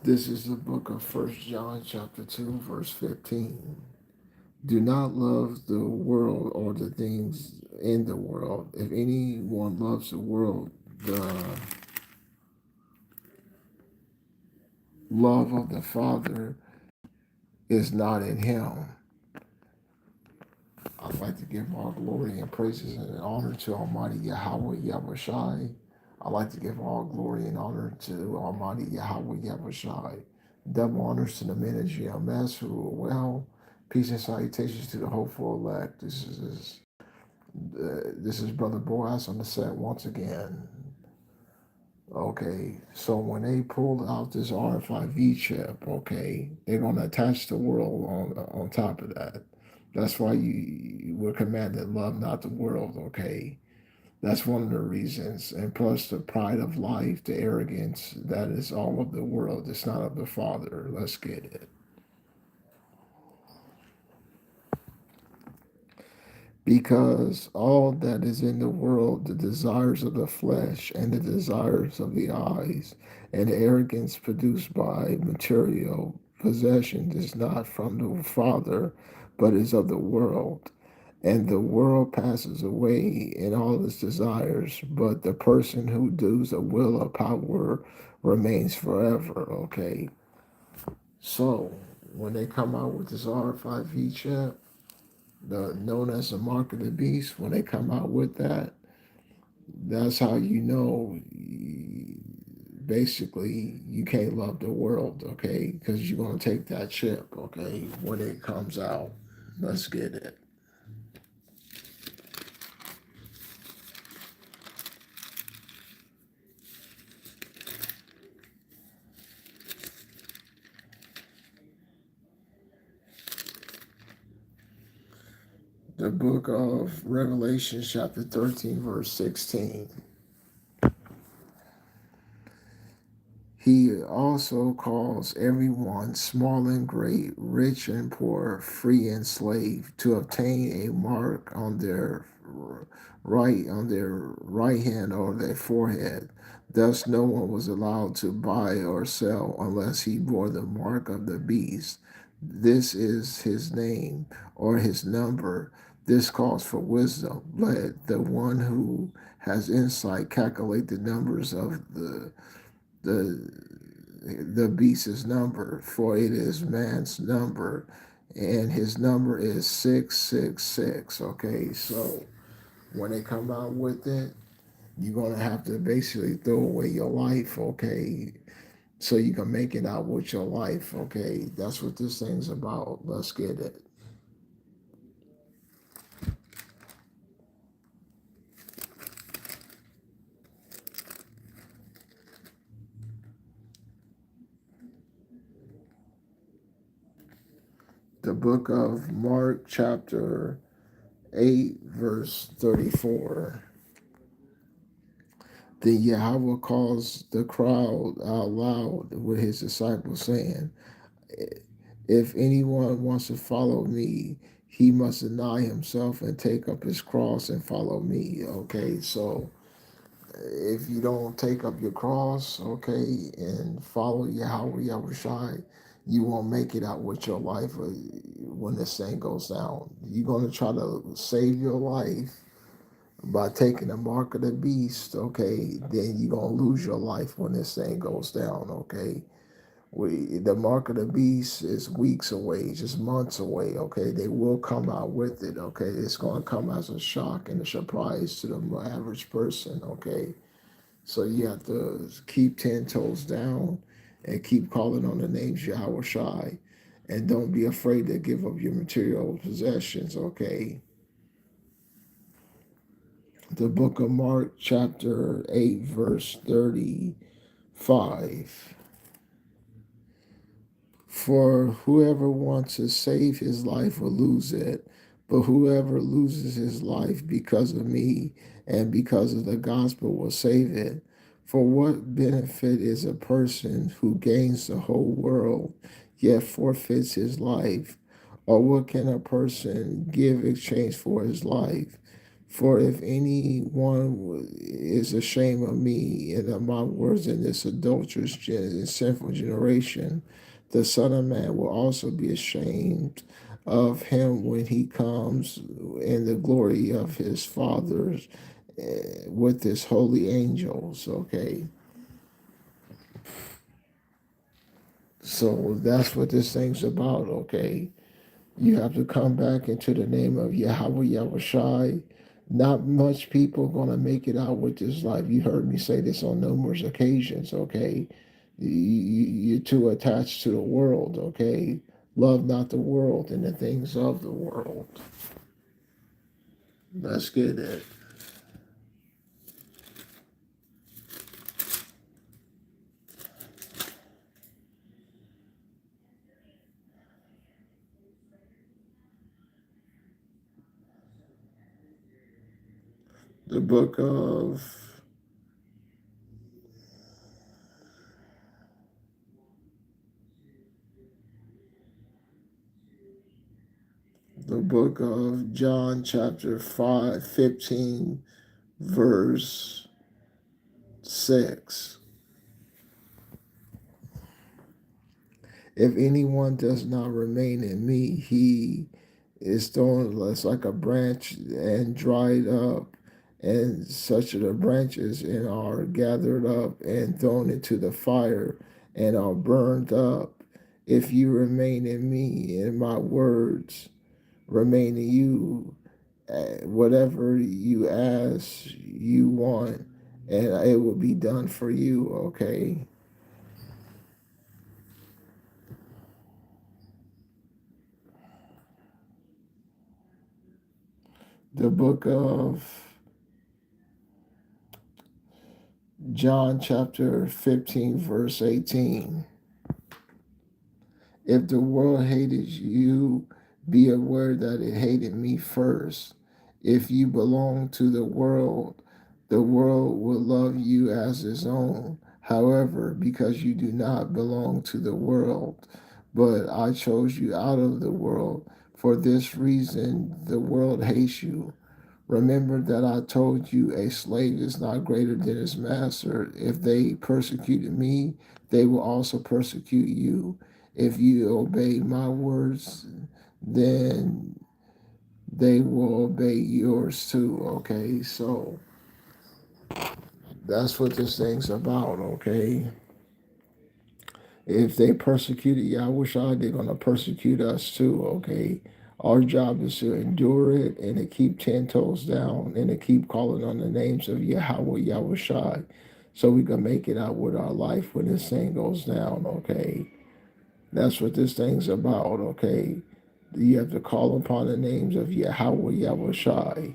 This is the book of First John chapter 2, verse 15. Do not love the world or the things in the world. If anyone loves the world, the love of the Father is not in him. I'd like to give all glory and praises and honor to Almighty Yahweh Yahushai. I'd like to give all glory and honor to Almighty Yahweh Yahushai. Double honors to the men of GMS who are well. Peace and salutations to the hopeful elect. This is Brother Boaz on the set once again. Okay, so when they pulled out this RFID chip, okay, they're gonna attach the world on top of that. That's why you were commanded love not the world, okay? That's one of the reasons. And plus the pride of life, the arrogance, that is all of the world. It's not of the Father. Let's get it. Because all that is in the world, the desires of the flesh and the desires of the eyes, and the arrogance produced by material possessions is not from the Father, but is of the world. And the world passes away in all its desires, but the person who does the will of power remains forever. Okay, so when they come out with this R5V chip, known as the mark of the beast, when they come out with that, that's how you know basically you can't love the world, okay? Because you're going to take that chip, okay, when it comes out. Let's get it. The book of Revelation, chapter 13, verse 16. He also calls everyone, small and great, rich and poor, free and slave, to obtain a mark on their right hand or their forehead. Thus no one was allowed to buy or sell unless he bore the mark of the beast. This is his name or his number. This calls for wisdom. Let the one who has insight calculate the numbers of the the beast's number, for it is man's number, and his number is 666. Okay, so when they come out with it, you're gonna have to basically throw away your life, okay, so you can make it out with your life, okay. That's what this thing's about. Let's get it. The book of Mark, chapter 8, verse 34. Then Yahweh calls the crowd out loud with his disciples, saying, if anyone wants to follow me, he must deny himself and take up his cross and follow me. Okay, so if you don't take up your cross, okay, and follow Yahweh Yahushai, you won't make it out with your life when this thing goes down. You're going to try to save your life by taking the mark of the beast, okay, then you're going to lose your life when this thing goes down, okay? The mark of the beast is weeks away, just months away, okay? They will come out with it, okay? It's going to come as a shock and a surprise to the average person, okay? So you have to keep 10 toes down and keep calling on the names Yahweh Shai. And don't be afraid to give up your material possessions, okay? The book of Mark, chapter 8, verse 35. For whoever wants to save his life will lose it, but whoever loses his life because of me and because of the gospel will save it. For what benefit is a person who gains the whole world yet forfeits his life? Or what can a person give exchange for his life? For if anyone is ashamed of me and of my words in this adulterous and sinful generation, the Son of Man will also be ashamed of him when he comes in the glory of his fathers with his holy angels. Okay, so that's what this thing's about. Okay, you have to come back into the name of Yahweh Yahushai. Not much people gonna make it out with this life. You heard me say this on numerous occasions. Okay, you're too attached to the world. Okay, love not the world and the things of the world. Let's get it. The book of John, chapter 5, 15, verse 6. If anyone does not remain in me, he is thrown less like a branch and dried up, and such are the branches and are gathered up and thrown into the fire and are burned up. If you remain in me and my words remain in you, whatever you ask, you want, and it will be done for you. Okay. The book of John chapter 15, verse 18. If the world hated you, be aware that it hated me first. If you belong to the world will love you as its own. However, because you do not belong to the world, but I chose you out of the world, for this reason the world hates you. Remember that I told you a slave is not greater than his master. If they persecuted me, they will also persecute you. If you obey my words, then they will obey yours too. Okay, so that's what this thing's about. Okay, if they persecuted Yahushua, they're gonna persecute us too. Okay, our job is to endure it and to keep 10 toes down and to keep calling on the names of Yahweh Yahushua, so we can make it out with our life when this thing goes down. Okay, that's what this thing's about. Okay, you have to call upon the names of Yahweh Yahushua.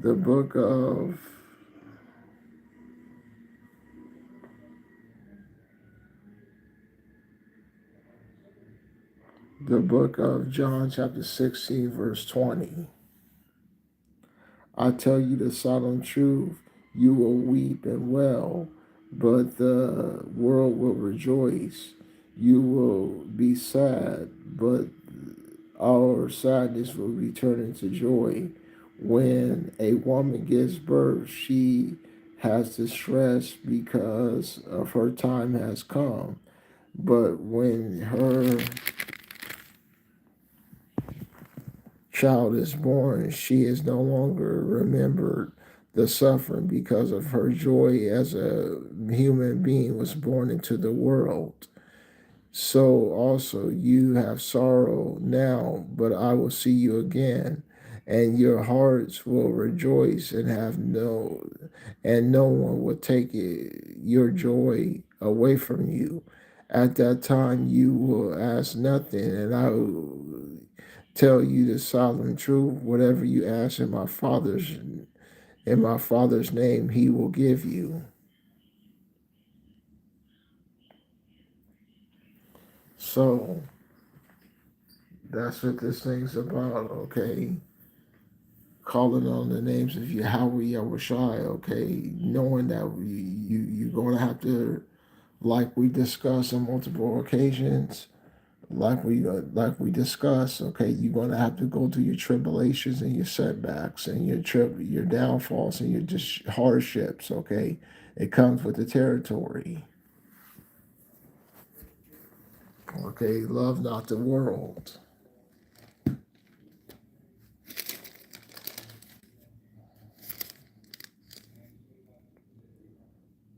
The book of John, chapter 16, verse 20. I tell you the solemn truth, you will weep and wail, but the world will rejoice. You will be sad, but our sadness will be turned into joy. When a woman gives birth, she has distress because of her time has come. But when her child is born, she is no longer remembered the suffering because of her joy as a human being was born into the world. So also you have sorrow now, but I will see you again, and your hearts will rejoice and no one will take your joy away from you. At that time you will ask nothing, and I will tell you the solemn truth. Whatever you ask in my Father's name, He will give you. So that's what this thing's about. Okay, calling on the names of Yahweh Yahushai. Okay, knowing that you're going to have to like we discussed on multiple occasions, like we discussed, okay, you're gonna have to go through your tribulations and your setbacks and your downfalls and your just hardships, okay? It comes with the territory. Okay, love not the world.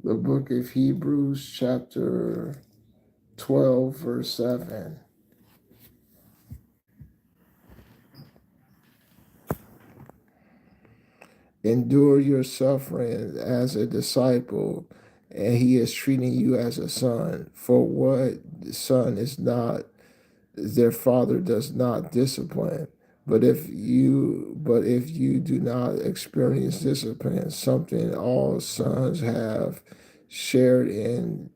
The book of Hebrews, chapter 12, verse 7. Endure your suffering as a disciple, and he is treating you as a son. For what son is not, their father does not discipline. But if you do not experience discipline, something all sons have shared in,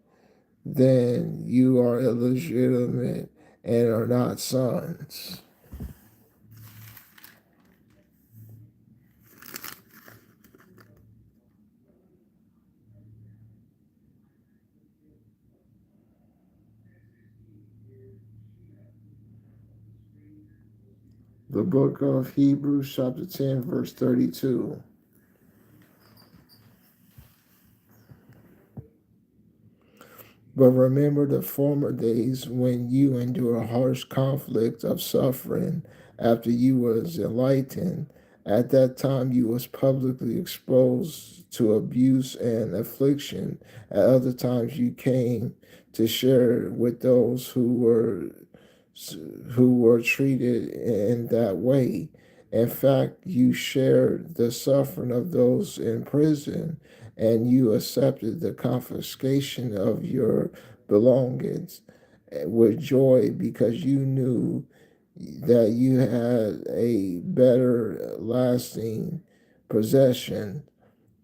then you are illegitimate and are not sons. The book of Hebrews, chapter 10, verse 32. But remember the former days when you endured harsh conflict of suffering after you was enlightened. At that time you was publicly exposed to abuse and affliction. At other times you came to share with those who were treated in that way. In fact, you shared the suffering of those in prison, and you accepted the confiscation of your belongings with joy because you knew that you had a better lasting possession.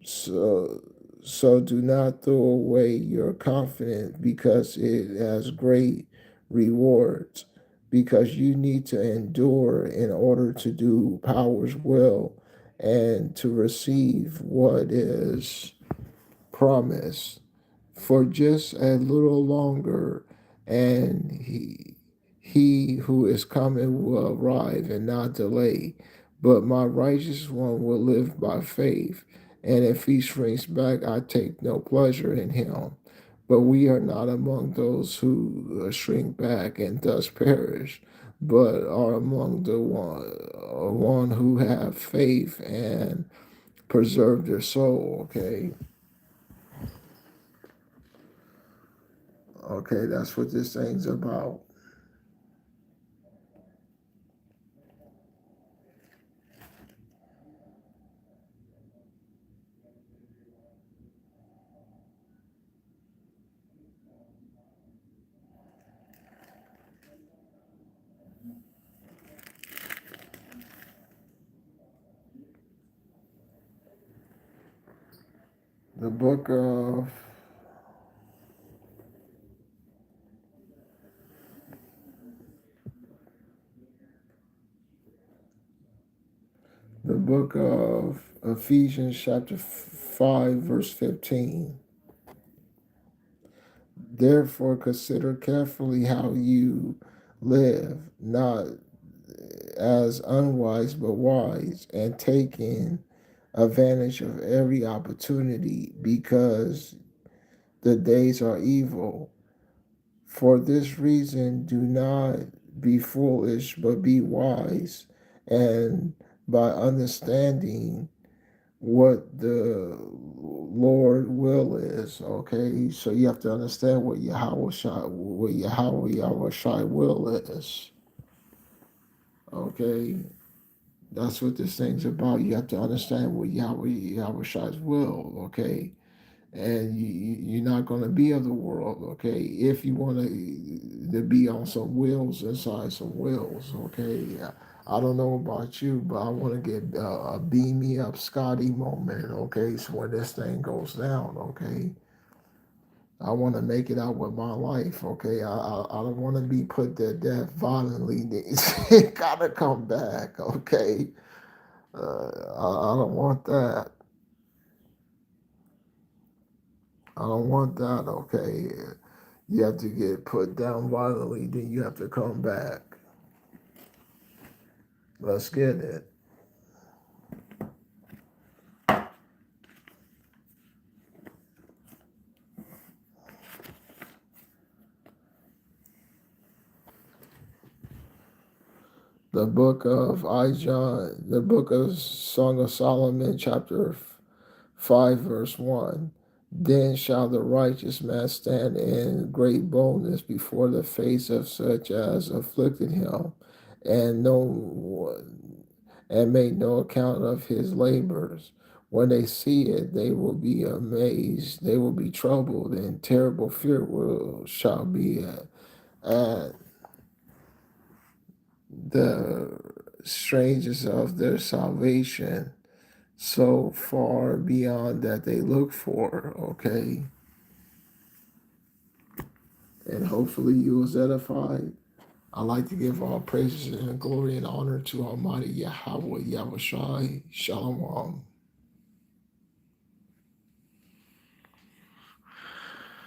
So, so do not throw away your confidence because it has great rewards. Because you need to endure in order to do power's will and to receive what is promised for just a little longer, and he who is coming will arrive and not delay. But my righteous one will live by faith, and if he shrinks back, I take no pleasure in him. But we are not among those who shrink back and thus perish, but are among the one who have faith and preserve their soul. Okay, okay, that's what this thing's about. The book of the book of Ephesians chapter 5 verse 15. Therefore consider carefully how you live, not as unwise but wise, and taking advantage of every opportunity because the days are evil. For this reason, do not be foolish, but be wise, and by understanding what the Lord will is. Okay, so you have to understand what Yahweh Shai will is. Okay, that's what this thing's about. You have to understand what Yahweh Shai's will. Okay, and you're not going to be of the world, okay, if you want to be on some wheels inside some wheels, okay. I don't know about you, but I want to get a beam me up Scotty moment, okay, so when this thing goes down, okay, I want to make it out with my life, okay. I don't want to be put to death violently. It gotta come back, okay. I don't want that. I don't want that. Okay, you have to get put down violently, then you have to come back. Let's get it. The book of Song of Solomon, chapter 5, verse 1. Then shall the righteous man stand in great boldness before the face of such as afflicted him, and no and make no account of his labors. When they see it, they will be amazed. They will be troubled, and terrible fear shall be at the strangers of their salvation, so far beyond that they look for. Okay, and hopefully you was edified. I like to give all praises and glory and honor to Almighty Yahweh Yahushai. Shalom.